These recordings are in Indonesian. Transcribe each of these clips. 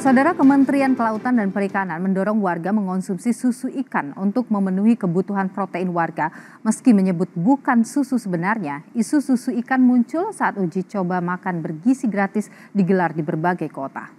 Saudara, Kementerian Kelautan dan Perikanan mendorong warga mengonsumsi susu ikan untuk memenuhi kebutuhan protein warga. Meski menyebut bukan susu sebenarnya, isu susu ikan muncul saat uji coba makan bergizi gratis digelar di berbagai kota.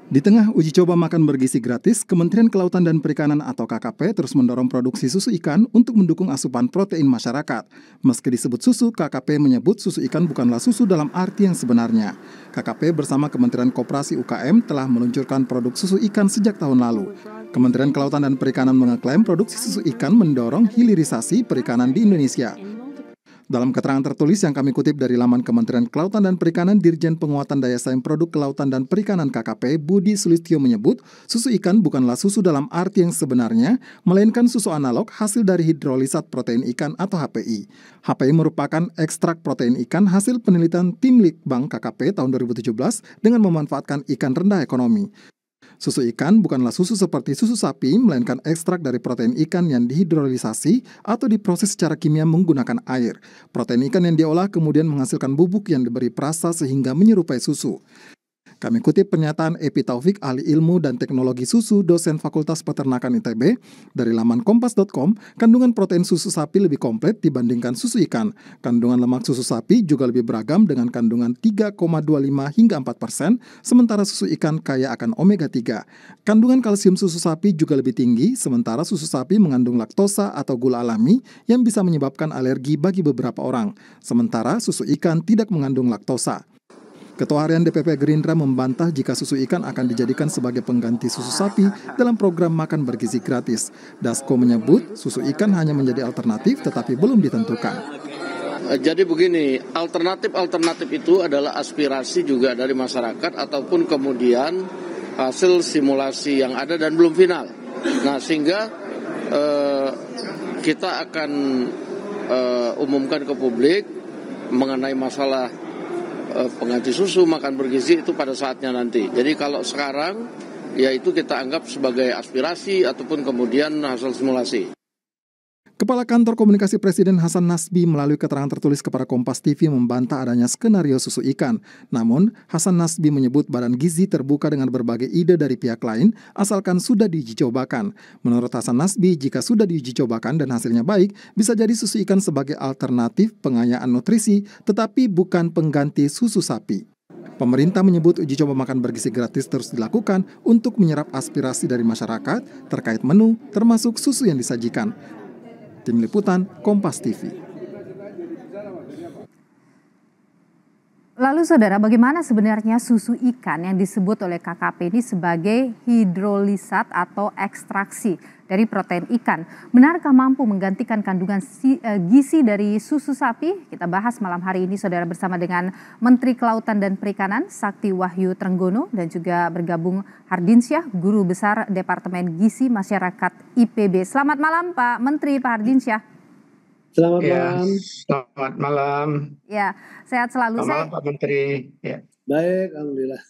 Di tengah uji coba makan bergizi gratis, Kementerian Kelautan dan Perikanan atau KKP terus mendorong produksi susu ikan untuk mendukung asupan protein masyarakat. Meski disebut susu, KKP menyebut susu ikan bukanlah susu dalam arti yang sebenarnya. KKP bersama Kementerian Koperasi UKM telah meluncurkan produk susu ikan sejak tahun lalu. Kementerian Kelautan dan Perikanan mengeklaim produksi susu ikan mendorong hilirisasi perikanan di Indonesia. Dalam keterangan tertulis yang kami kutip dari laman Kementerian Kelautan dan Perikanan, Dirjen Penguatan Daya Saing Produk Kelautan dan Perikanan KKP, Budi Sulistyo menyebut, susu ikan bukanlah susu dalam arti yang sebenarnya, melainkan susu analog hasil dari hidrolisat protein ikan atau HPI. HPI merupakan ekstrak protein ikan hasil penelitian tim Litbang KKP tahun 2017 dengan memanfaatkan ikan rendah ekonomi. Susu ikan bukanlah susu seperti susu sapi, melainkan ekstrak dari protein ikan yang dihidrolisasi atau diproses secara kimia menggunakan air. Protein ikan yang diolah kemudian menghasilkan bubuk yang diberi perasa sehingga menyerupai susu. Kami kutip pernyataan Epi Taufik, ahli ilmu dan teknologi susu, dosen Fakultas Peternakan ITB, dari laman kompas.com, kandungan protein susu sapi lebih komplit dibandingkan susu ikan. Kandungan lemak susu sapi juga lebih beragam dengan kandungan 3,25 hingga 4%, sementara susu ikan kaya akan omega 3. Kandungan kalsium susu sapi juga lebih tinggi, sementara susu sapi mengandung laktosa atau gula alami yang bisa menyebabkan alergi bagi beberapa orang. Sementara susu ikan tidak mengandung laktosa. Ketua Harian DPP Gerindra membantah jika susu ikan akan dijadikan sebagai pengganti susu sapi dalam program makan bergizi gratis. Dasko menyebut susu ikan hanya menjadi alternatif tetapi belum ditentukan. Jadi begini, alternatif itu adalah aspirasi juga dari masyarakat ataupun kemudian hasil simulasi yang ada dan belum final. Nah, sehingga kita akan umumkan ke publik mengenai masalah pengganti susu makan bergizi itu pada saatnya nanti. Jadi kalau sekarang ya itu kita anggap sebagai aspirasi ataupun kemudian hasil simulasi. Kepala Kantor Komunikasi Presiden Hasan Nasbi melalui keterangan tertulis kepada Kompas TV membantah adanya skenario susu ikan. Namun, Hasan Nasbi menyebut Badan Gizi terbuka dengan berbagai ide dari pihak lain asalkan sudah diuji cobakan. Menurut Hasan Nasbi, jika sudah diuji cobakan dan hasilnya baik, bisa jadi susu ikan sebagai alternatif pengayaan nutrisi, tetapi bukan pengganti susu sapi. Pemerintah menyebut uji coba makan bergizi gratis terus dilakukan untuk menyerap aspirasi dari masyarakat terkait menu, termasuk susu yang disajikan. Tim Liputan, Kompas TV. Lalu saudara, bagaimana sebenarnya susu ikan yang disebut oleh KKP ini sebagai hidrolisat atau ekstraksi dari protein ikan? Benarkah mampu menggantikan kandungan gizi dari susu sapi? Kita bahas malam hari ini saudara bersama dengan Menteri Kelautan dan Perikanan Sakti Wahyu Trenggono dan juga bergabung Hardinsyah, Guru Besar Departemen Gizi Masyarakat IPB. Selamat malam Pak Menteri, Pak Hardinsyah. Selamat malam. Selamat malam. Ya, sehat selalu. Selamat malam Pak Menteri. Ya. Baik, alhamdulillah.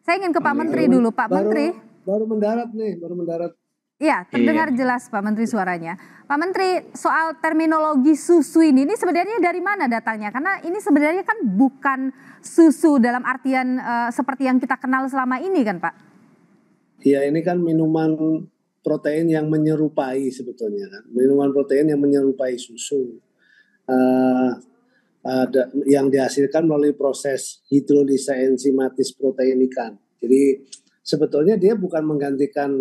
Saya ingin ke Pak Menteri dulu, Pak Menteri. Baru mendarat nih, baru mendarat. Ya, terdengar jelas Pak Menteri suaranya. Pak Menteri, soal terminologi susu ini sebenarnya dari mana datangnya? Karena ini sebenarnya kan bukan susu dalam artian seperti yang kita kenal selama ini kan Pak? Iya, ini kan minuman protein yang menyerupai sebetulnya kan. Minuman protein yang menyerupai susu. Yang dihasilkan melalui proses hidrolisa enzimatis protein ikan. Jadi sebetulnya dia bukan menggantikan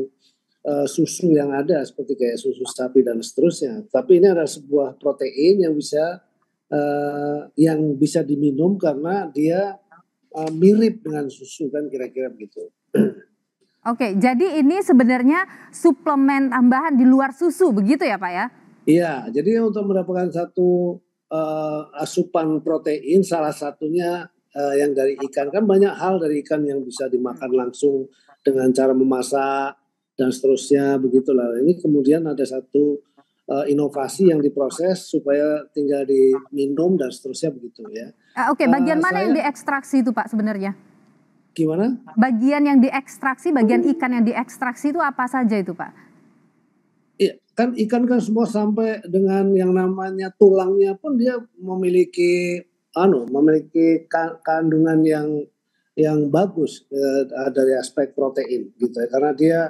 susu yang ada seperti kayak susu sapi dan seterusnya. Tapi ini adalah sebuah protein yang bisa diminum karena dia mirip dengan susu kan kira-kira begitu. Oke, jadi ini sebenarnya suplemen tambahan di luar susu, begitu ya Pak ya? Iya, jadi untuk mendapatkan satu asupan protein, salah satunya yang dari ikan. Kan banyak hal dari ikan yang bisa dimakan langsung dengan cara memasak dan seterusnya, begitulah. Ini kemudian ada satu inovasi yang diproses supaya tinggal diminum dan seterusnya begitu ya. Oke, bagian mana yang diekstraksi itu Pak sebenarnya? Gimana? Bagian yang diekstraksi, bagian ikan yang diekstraksi itu apa saja itu Pak? Iya, kan ikan kan semua sampai dengan yang namanya tulangnya pun dia memiliki kandungan yang yang bagus dari aspek protein gitu ya, karena dia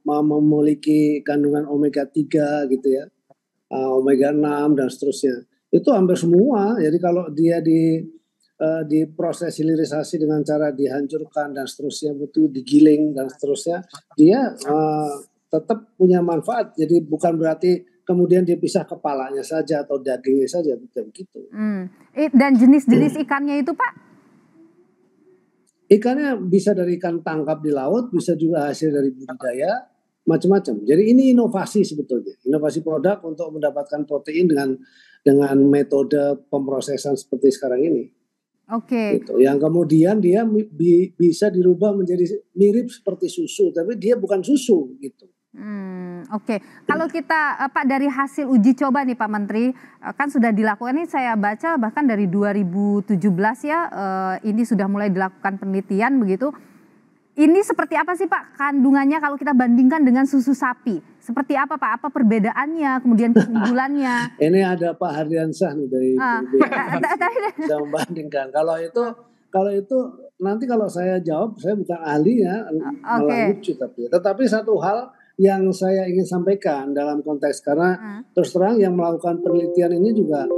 memiliki kandungan omega 3 gitu ya, omega 6 dan seterusnya. Itu hampir semua. Jadi kalau dia di proses hilirisasi dengan cara dihancurkan dan seterusnya, betul digiling dan seterusnya, dia tetap punya manfaat. Jadi bukan berarti kemudian dia pisah kepalanya saja atau dagingnya saja, bukan begitu. Dan jenis-jenis ikannya itu, Pak? Ikannya bisa dari ikan tangkap di laut, bisa juga hasil dari budidaya, macam-macam. Jadi ini inovasi sebetulnya, inovasi produk untuk mendapatkan protein dengan metode pemrosesan seperti sekarang ini. Oke. Gitu. Yang kemudian dia bisa dirubah menjadi mirip seperti susu, tapi dia bukan susu gitu. Oke. Kalau kita Pak, dari hasil uji coba nih Pak Menteri, kan sudah dilakukan, ini saya baca bahkan dari 2017 ya, ini sudah mulai dilakukan penelitian begitu. Ini seperti apa sih Pak kandungannya kalau kita bandingkan dengan susu sapi? Seperti apa Pak? Apa perbedaannya? Kemudian keunggulannya? Ini ada Pak Hardiansyah nih dari bisa membandingkan. Kalau itu nanti kalau saya jawab, saya bukan ahli ya, malah lucu tetapi satu hal yang saya ingin sampaikan dalam konteks, karena terus terang yang melakukan penelitian ini juga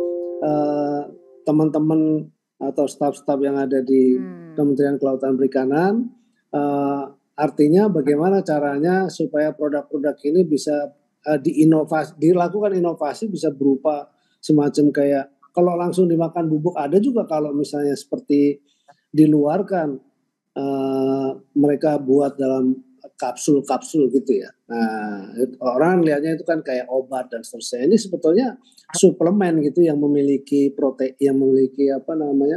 teman-teman atau staf-staf yang ada di Kementerian Kelautan Perikanan. Artinya bagaimana caranya supaya produk-produk ini bisa dilakukan inovasi, bisa berupa semacam kayak kalau langsung dimakan bubuk, ada juga kalau misalnya seperti diluarkan mereka buat dalam kapsul-kapsul gitu ya. Nah, orang lihatnya itu kan kayak obat dan seterusnya. Ini sebetulnya suplemen gitu yang memiliki protein, yang memiliki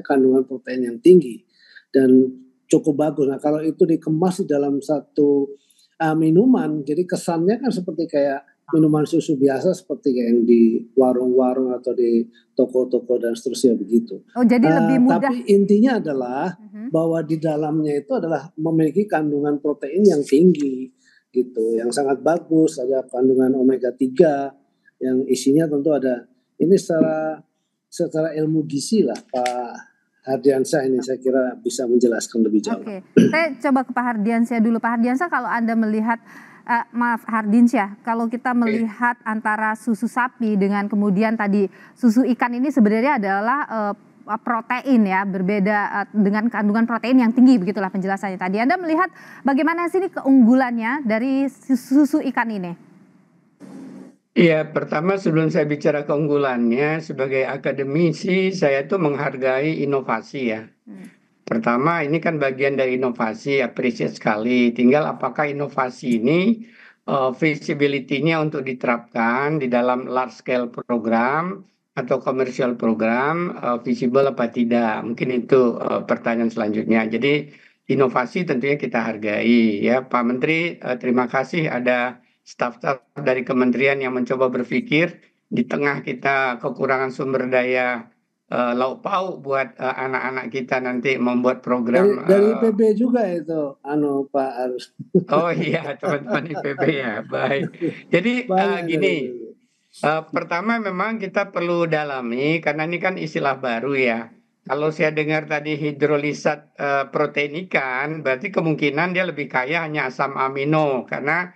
kandungan protein yang tinggi dan cukup bagus. Nah, kalau itu dikemas di dalam satu minuman, jadi kesannya kan seperti kayak minuman susu biasa, seperti kayak yang di warung-warung atau di toko-toko dan seterusnya begitu. Oh, jadi lebih mudah. Tapi intinya adalah bahwa di dalamnya itu adalah memiliki kandungan protein yang tinggi gitu, yang sangat bagus. Ada kandungan omega 3 yang isinya tentu ada. Ini secara ilmu gizi lah Pak Hardiansyah ini saya kira bisa menjelaskan lebih jauh. Oke, saya coba ke Pak Hardiansyah dulu. Pak Hardiansyah, kalau Anda melihat, maaf Hardiansyah, kalau kita melihat antara susu sapi dengan kemudian tadi susu ikan, ini sebenarnya adalah protein ya, berbeda dengan kandungan protein yang tinggi, begitulah penjelasannya tadi. Anda melihat bagaimana sih keunggulannya dari susu ikan ini? Iya, pertama sebelum saya bicara keunggulannya, sebagai akademisi saya tuh menghargai inovasi ya. Pertama, ini kan bagian dari inovasi, appreciate sekali. Tinggal apakah inovasi ini visibility-nya untuk diterapkan di dalam large scale program atau commercial program visible apa tidak. Mungkin itu pertanyaan selanjutnya. Jadi inovasi tentunya kita hargai ya. Pak Menteri, terima kasih ada staf-staf dari kementerian yang mencoba berpikir di tengah kita kekurangan sumber daya lauk pauk buat anak-anak kita nanti membuat program dari IPB juga itu Pak Arus. Oh iya, teman-teman IPB ya, baik. Jadi gini, pertama memang kita perlu dalami karena ini kan istilah baru ya. Kalau saya dengar tadi hidrolisat protein ikan, berarti kemungkinan dia lebih kaya hanya asam amino karena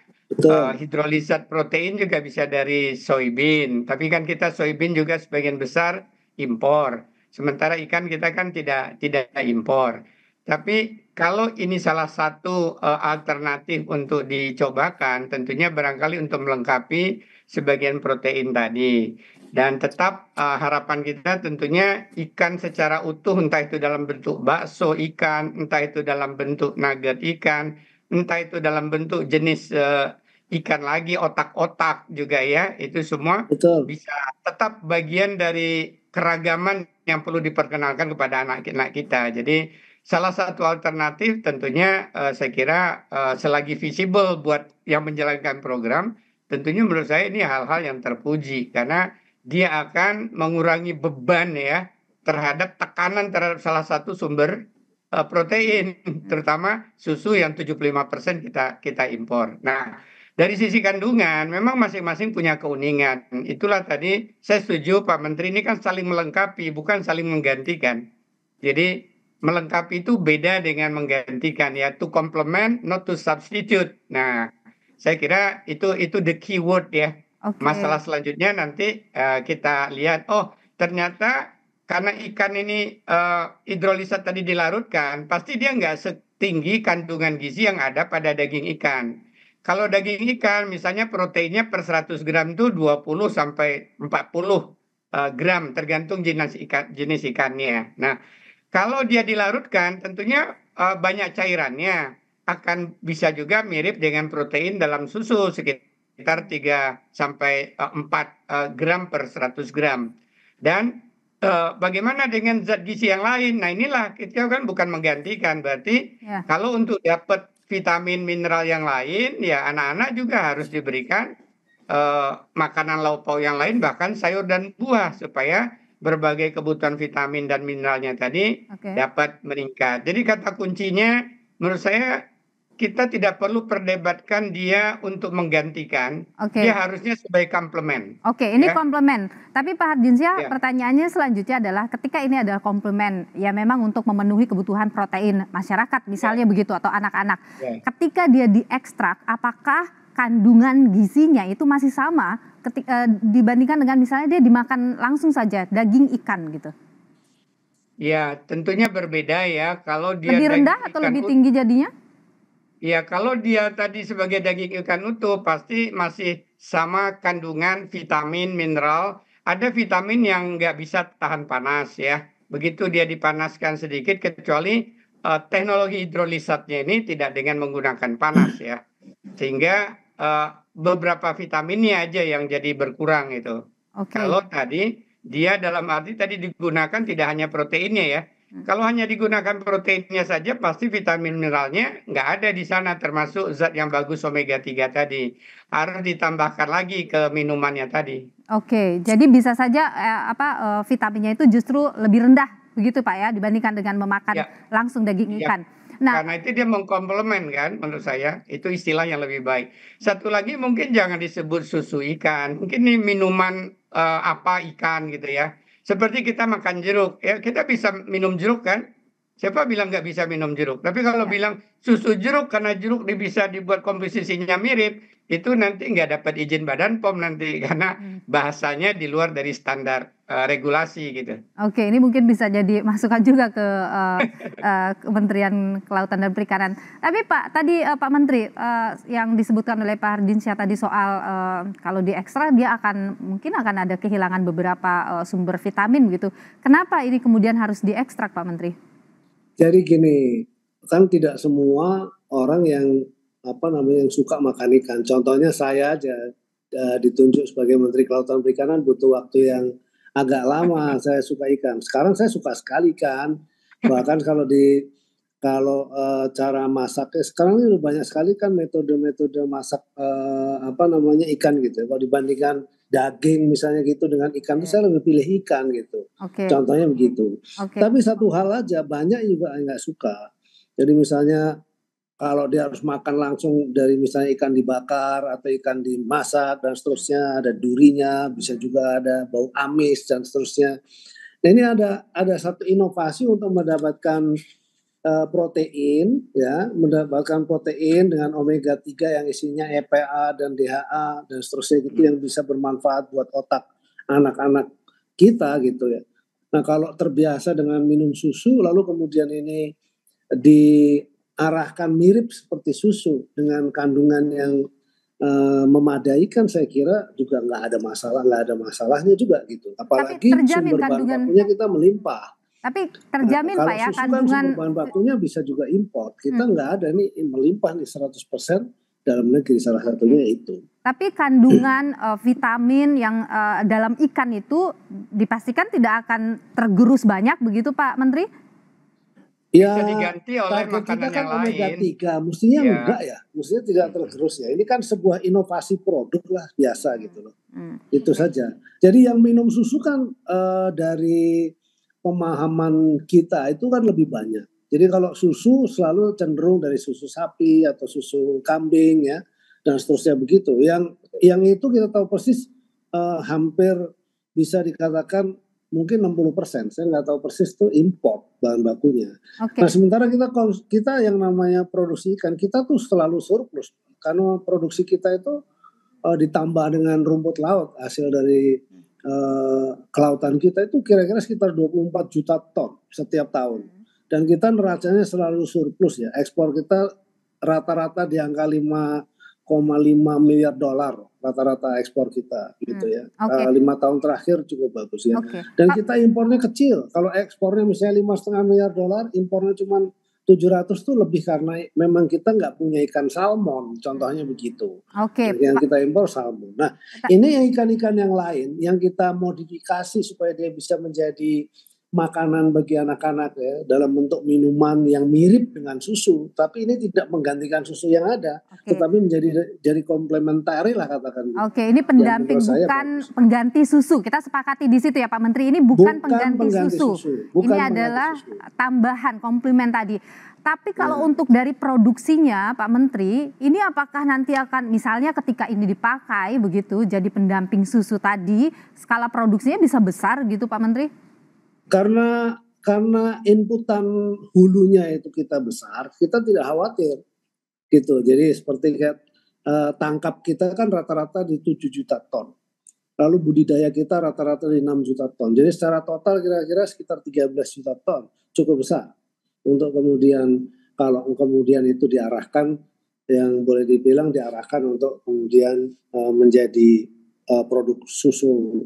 hidrolisat protein juga bisa dari soybean, tapi kan kita soybean juga sebagian besar impor. Sementara ikan kita kan tidak impor. Tapi kalau ini salah satu alternatif untuk dicobakan, tentunya barangkali untuk melengkapi sebagian protein tadi. Dan tetap harapan kita tentunya ikan secara utuh, entah itu dalam bentuk bakso ikan, entah itu dalam bentuk nugget ikan, entah itu dalam bentuk jenis ikan lagi, otak-otak juga ya, itu semua bisa tetap bagian dari keragaman yang perlu diperkenalkan kepada anak-anak kita. Jadi salah satu alternatif tentunya saya kira selagi visible buat yang menjalankan program, tentunya menurut saya ini hal-hal yang terpuji karena dia akan mengurangi beban ya terhadap tekanan terhadap salah satu sumber protein, terutama susu yang 75% kita impor. Nah, dari sisi kandungan, memang masing-masing punya keunikan. Itulah tadi saya setuju Pak Menteri, ini kan saling melengkapi, bukan saling menggantikan. Jadi melengkapi itu beda dengan menggantikan ya, to complement not to substitute. Nah, saya kira itu the keyword ya. Masalah selanjutnya nanti kita lihat, oh ternyata karena ikan ini hidrolisat tadi dilarutkan, pasti dia nggak setinggi kandungan gizi yang ada pada daging ikan. Kalau daging ikan misalnya proteinnya per 100 gram itu 20 sampai 40 gram tergantung jenis ikannya. Nah, kalau dia dilarutkan tentunya banyak cairannya, akan bisa juga mirip dengan protein dalam susu sekitar 3 sampai 4 gram per 100 gram. Dan bagaimana dengan zat gizi yang lain? Nah, inilah kita kan bukan menggantikan, berarti kalau untuk dapat vitamin mineral yang lain, ya anak-anak juga harus diberikan makanan lauk pauk yang lain, bahkan sayur dan buah, supaya berbagai kebutuhan vitamin dan mineralnya tadi dapat meningkat. Jadi kata kuncinya menurut saya, kita tidak perlu perdebatkan dia untuk menggantikan, dia harusnya sebagai komplement. Ini komplement. Tapi Pak Hardinsyah, pertanyaannya selanjutnya adalah ketika ini adalah komplement, ya memang untuk memenuhi kebutuhan protein masyarakat misalnya begitu, atau anak-anak. Ketika dia diekstrak, apakah kandungan gizinya itu masih sama dibandingkan dengan misalnya dia dimakan langsung saja daging ikan gitu? Ya, tentunya berbeda ya. Kalau dia lebih rendah atau lebih tinggi jadinya? Ya, kalau dia tadi sebagai daging ikan utuh, pasti masih sama kandungan vitamin, mineral. Ada vitamin yang nggak bisa tahan panas ya. Begitu dia dipanaskan sedikit, kecuali teknologi hidrolisatnya ini tidak dengan menggunakan panas ya. Sehingga beberapa vitaminnya aja yang jadi berkurang itu. Kalau tadi dia dalam arti tadi digunakan tidak hanya proteinnya ya. Kalau hanya digunakan proteinnya saja, pasti vitamin mineralnya nggak ada di sana, termasuk zat yang bagus omega 3 tadi. Harus ditambahkan lagi ke minumannya tadi. Jadi bisa saja vitaminnya itu justru lebih rendah begitu Pak ya, dibandingkan dengan memakan langsung daging ikan. Nah, karena itu dia mengkomplement kan, menurut saya itu istilah yang lebih baik. Satu lagi mungkin jangan disebut susu ikan, mungkin ini minuman apa ikan gitu ya. Seperti kita makan jeruk, ya kita bisa minum jeruk kan? Siapa bilang nggak bisa minum jeruk? Tapi kalau bilang susu jeruk karena jeruk bisa dibuat komposisinya mirip, itu nanti nggak dapat izin Badan POM nanti karena bahasanya di luar dari standar regulasi gitu. Ini mungkin bisa jadi masukan juga ke Kementerian Kelautan dan Perikanan. Tapi Pak, tadi Pak Menteri yang disebutkan oleh Pak Hardinsyah tadi soal kalau diekstrak dia mungkin akan ada kehilangan beberapa sumber vitamin gitu. Kenapa ini kemudian harus diekstrak Pak Menteri? Jadi gini, kan tidak semua orang yang yang suka makan ikan. Contohnya saya aja ditunjuk sebagai Menteri Kelautan Perikanan butuh waktu yang agak lama. Saya suka ikan. Sekarang saya suka sekali ikan. Bahkan kalau cara masaknya sekarang ini banyak sekali kan metode-metode masak ikan gitu. Kalau dibandingkan daging misalnya gitu dengan ikan, saya lebih pilih ikan gitu. Contohnya begitu. Tapi satu hal aja banyak juga yang nggak suka. Jadi misalnya kalau dia harus makan langsung dari misalnya ikan dibakar atau ikan dimasak dan seterusnya, ada durinya, bisa juga ada bau amis dan seterusnya. Nah, ini ada satu inovasi untuk mendapatkan protein ya, mendapatkan protein dengan omega 3 yang isinya EPA dan DHA dan seterusnya gitu yang bisa bermanfaat buat otak anak-anak kita gitu ya. Nah, kalau terbiasa dengan minum susu lalu kemudian ini diarahkan mirip seperti susu dengan kandungan yang memadai, kan saya kira juga nggak ada masalahnya juga gitu. Apalagi sumber bahan bakunya kita melimpah. Tapi terjamin Pak ya kandungan sumber bahan bakunya bisa juga import. Kita nggak ada nih melimpah nih 100% dalam negeri, salah satunya itu. Tapi kandungan vitamin yang dalam ikan itu dipastikan tidak akan tergerus banyak begitu Pak Menteri? Ya, bisa diganti oleh makanan kan yang omega lain. 3, mestinya enggak ya, mestinya tidak tergerus ya. Ini kan sebuah inovasi produk lah biasa gitu loh. Itu saja. Jadi yang minum susu kan dari pemahaman kita itu kan lebih banyak. Jadi kalau susu selalu cenderung dari susu sapi atau susu kambing ya dan seterusnya begitu. Yang itu kita tahu persis hampir bisa dikatakan mungkin 60%, saya nggak tahu persis tuh import bahan bakunya. Oke. Nah sementara kita yang namanya produksi ikan, kita tuh selalu surplus karena produksi kita itu ditambah dengan rumput laut hasil dari kelautan kita itu kira-kira sekitar 24 juta ton setiap tahun. Dan kita neracanya selalu surplus ya. Ekspor kita rata-rata di angka 5,5 miliar dolar rata-rata ekspor kita gitu ya. 5 tahun terakhir cukup bagus ya. Dan kita impornya kecil. Kalau ekspornya misalnya 5,5 miliar dolar, impornya cuma 700 tuh lebih karena memang kita nggak punya ikan salmon, contohnya begitu. Yang kita impor salmon. Nah, ini yang ikan-ikan yang lain yang kita modifikasi supaya dia bisa menjadi makanan bagi anak-anak ya dalam bentuk minuman yang mirip dengan susu, tapi ini tidak menggantikan susu yang ada, tetapi menjadi komplementari lah katakan. Ini pendamping bukan pengganti susu. Kita sepakati di situ ya Pak Menteri. Ini bukan pengganti susu. Ini adalah tambahan komplement tadi. Tapi kalau untuk dari produksinya Pak Menteri, ini apakah nanti akan misalnya ketika ini dipakai begitu jadi pendamping susu tadi, skala produksinya bisa besar gitu Pak Menteri? Karena inputan hulunya itu kita besar, kita tidak khawatir gitu. Jadi seperti kayak tangkap kita kan rata-rata di 7 juta ton. Lalu budidaya kita rata-rata di 6 juta ton. Jadi secara total kira-kira sekitar 13 juta ton. Cukup besar. Untuk kemudian kalau kemudian itu diarahkan, yang boleh dibilang diarahkan untuk kemudian menjadi produk susu,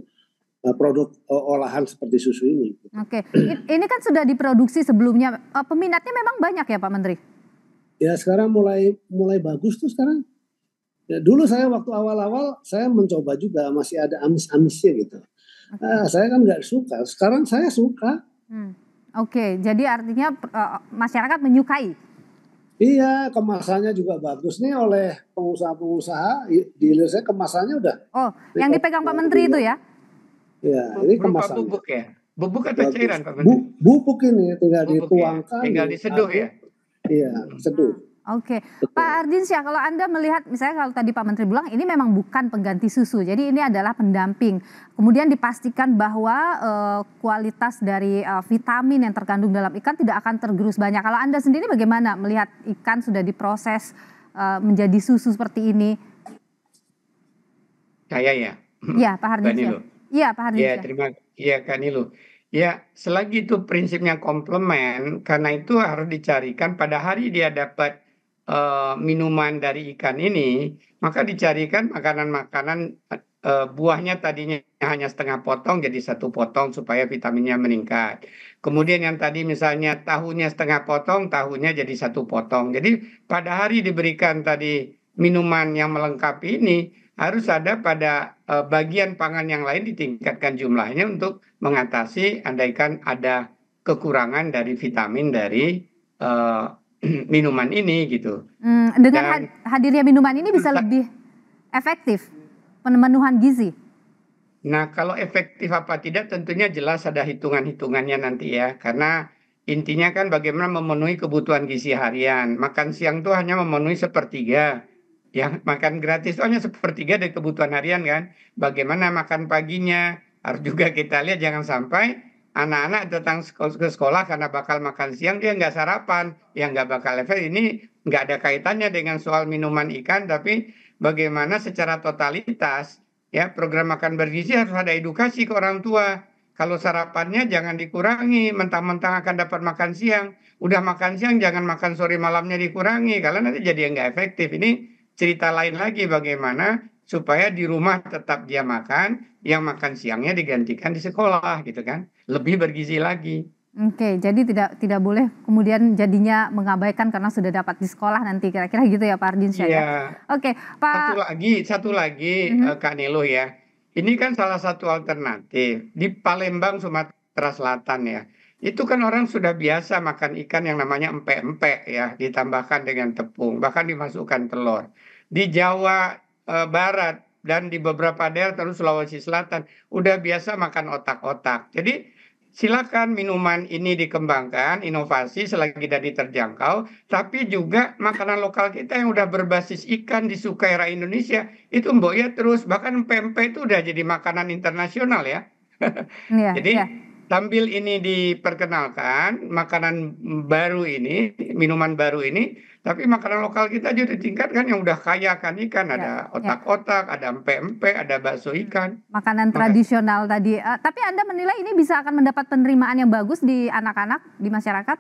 produk olahan seperti susu ini. Ini kan sudah diproduksi sebelumnya. Peminatnya memang banyak ya Pak Menteri? Ya sekarang mulai bagus tuh sekarang. Ya, dulu saya waktu awal-awal saya mencoba juga, masih ada amis-amisnya gitu. Saya kan nggak suka. Sekarang saya suka. Jadi artinya masyarakat menyukai. Iya, kemasannya juga bagus nih oleh pengusaha-pengusaha. Dealer saya kemasannya udah. Yang dipegang Pak Menteri itu ya? Ya, ini kemasan. Bubuk ya? Bubuk atau cairan Pak Menteri? Bubuk ini tinggal dituangkan. Tinggal diseduh ya? Iya, seduh. Pak Ardiansyah, kalau Anda melihat misalnya kalau tadi Pak Menteri bilang ini memang bukan pengganti susu, jadi ini adalah pendamping. Kemudian dipastikan bahwa kualitas dari vitamin yang terkandung dalam ikan tidak akan tergerus banyak. Kalau Anda sendiri bagaimana melihat ikan sudah diproses menjadi susu seperti ini? Saya ya? Iya Pak Ardiansyah. Iya Pak Ardiansyah. Kak Nilu. Ya, selagi itu prinsipnya komplement, karena itu harus dicarikan pada hari dia dapat minuman dari ikan ini, maka dicarikan makanan-makanan buahnya tadinya hanya setengah potong jadi 1 potong supaya vitaminnya meningkat. Kemudian yang tadi misalnya tahunya setengah potong, tahunya jadi 1 potong. Jadi pada hari diberikan tadi minuman yang melengkapi ini, harus ada pada bagian pangan yang lain ditingkatkan jumlahnya untuk mengatasi andaikan ada kekurangan dari vitamin dari minuman ini gitu. Dengan hadirnya minuman ini bisa lebih efektif pemenuhan gizi. Nah, kalau efektif apa tidak tentunya jelas ada hitungan-hitungannya nanti ya. Karena intinya kan bagaimana memenuhi kebutuhan gizi harian. Makan siang tuh hanya memenuhi 1/3. Ya, makan gratis itu hanya 1/3 dari kebutuhan harian kan. Bagaimana makan paginya harus juga kita lihat, jangan sampai anak-anak datang ke sekolah karena bakal makan siang dia nggak sarapan, yang nggak bakal efek. Ini nggak ada kaitannya dengan soal minuman ikan, tapi bagaimana secara totalitas ya program makan bergizi harus ada edukasi ke orang tua. Kalau sarapannya jangan dikurangi, mentang-mentang akan dapat makan siang, udah makan siang jangan makan sore malamnya dikurangi, karena nanti jadi nggak efektif. Ini cerita lain lagi bagaimana supaya di rumah tetap dia makan, yang makan siangnya digantikan di sekolah gitu kan, lebih bergizi lagi. Jadi tidak boleh kemudian jadinya mengabaikan karena sudah dapat di sekolah nanti, kira-kira gitu ya Pak Ardiansyah ya. Pak. Satu lagi Kak Nilu ya. Ini kan salah satu alternatif di Palembang, Sumatera Selatan ya. Itu kan orang sudah biasa makan ikan yang namanya empek-empek ya, ditambahkan dengan tepung, bahkan dimasukkan telur. Di Jawa Barat dan di beberapa daerah terus Sulawesi Selatan udah biasa makan otak-otak. Jadi silakan minuman ini dikembangkan, inovasi selagi tadi terjangkau, tapi juga makanan lokal kita yang udah berbasis ikan disukai rakyat Indonesia itu mbok ya terus, bahkan pempek itu udah jadi makanan internasional ya. Iya, Jadi iya. sambil ini diperkenalkan makanan baru ini, minuman baru ini, tapi makanan lokal kita juga ditingkatkan yang udah kaya kan ikan, Ya, ada ya. otak-otak, ada empek-empek, ada bakso ikan. Makanan Maka tradisional tadi. Tapi Anda menilai ini bisa akan mendapat penerimaan yang bagus di anak-anak, di masyarakat?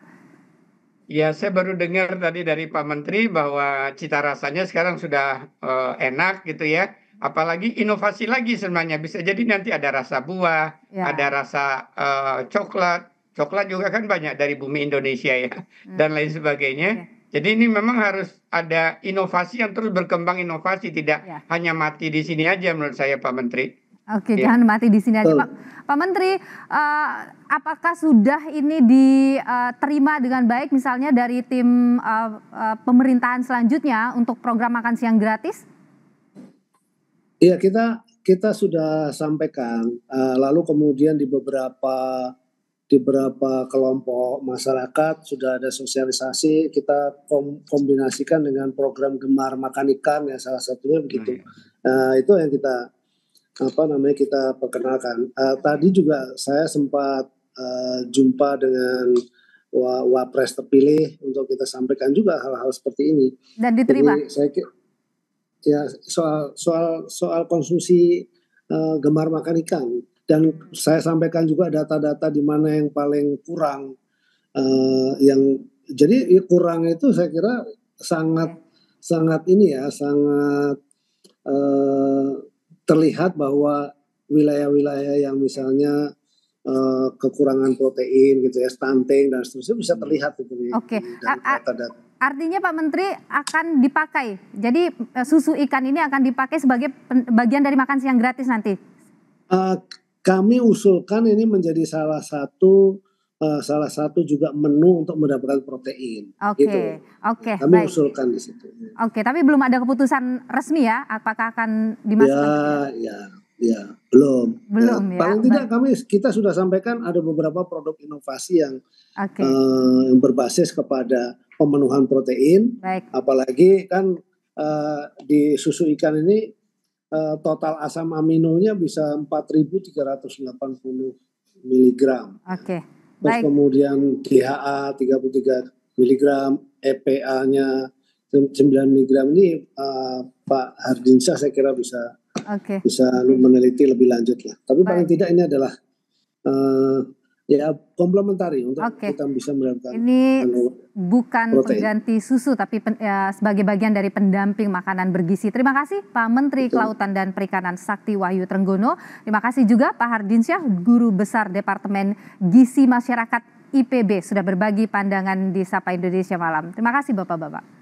ya saya baru dengar tadi dari Pak Menteri bahwa cita rasanya sekarang sudah enak gitu ya. Apalagi inovasi lagi sebenarnya bisa jadi nanti ada rasa buah, ada Ya. rasa coklat. Coklat juga kan banyak dari bumi Indonesia ya dan lain sebagainya. Oke. Jadi ini memang harus ada inovasi yang terus berkembang inovasi, tidak Ya. hanya mati di sini aja menurut saya Pak Menteri. Oke, Ya. jangan mati di sini aja, Pak. Pak Menteri, apakah sudah ini diterima dengan baik misalnya dari tim pemerintahan selanjutnya untuk program makan siang gratis? Iya, kita sudah sampaikan, lalu kemudian di beberapa kelompok masyarakat sudah ada sosialisasi, kita kombinasikan dengan program Gemar Makan Ikan ya, salah satunya begitu. Itu yang kita perkenalkan. Tadi juga saya sempat jumpa dengan Wapres terpilih untuk kita sampaikan juga hal-hal seperti ini. Dan diterima? Jadi saya ya soal konsumsi gemar makan ikan, dan saya sampaikan juga data-data di mana yang paling kurang, yang jadi kurang itu saya kira sangat ini ya, sangat terlihat bahwa wilayah-wilayah yang misalnya kekurangan protein gitu ya, stunting dan seterusnya bisa terlihat gitu dari data-data. Artinya Pak Menteri akan dipakai, jadi susu ikan ini akan dipakai sebagai bagian dari makan siang gratis nanti? Kami usulkan ini menjadi salah satu juga menu untuk mendapatkan protein. Oke, gitu. Oke, Kami baik. usulkan di situ. Oke, tapi belum ada keputusan resmi ya, apakah akan dimasukkan? Ya, belum. Belum ya. Paling tidak kita sudah sampaikan ada beberapa produk inovasi yang berbasis kepada pemenuhan protein. Baik. Apalagi kan di susu ikan ini total asam aminonya bisa 4.380 mg. Oke. Terus kemudian DHA 33 mg, EPA-nya 9 mg ini Pak Hardinsyah saya kira bisa meneliti lebih lanjut lah. Tapi paling tidak ini adalah ya komplementari untuk kita bisa mendapatkan. Ini bukan pengganti susu tapi sebagai bagian dari pendamping makanan bergizi. Terima kasih Pak Menteri Kelautan dan Perikanan Sakti Wahyu Trenggono. Terima kasih juga Pak Hardinsyah, Guru Besar Departemen Gizi Masyarakat IPB, sudah berbagi pandangan di Sapa Indonesia Malam. Terima kasih Bapak-bapak.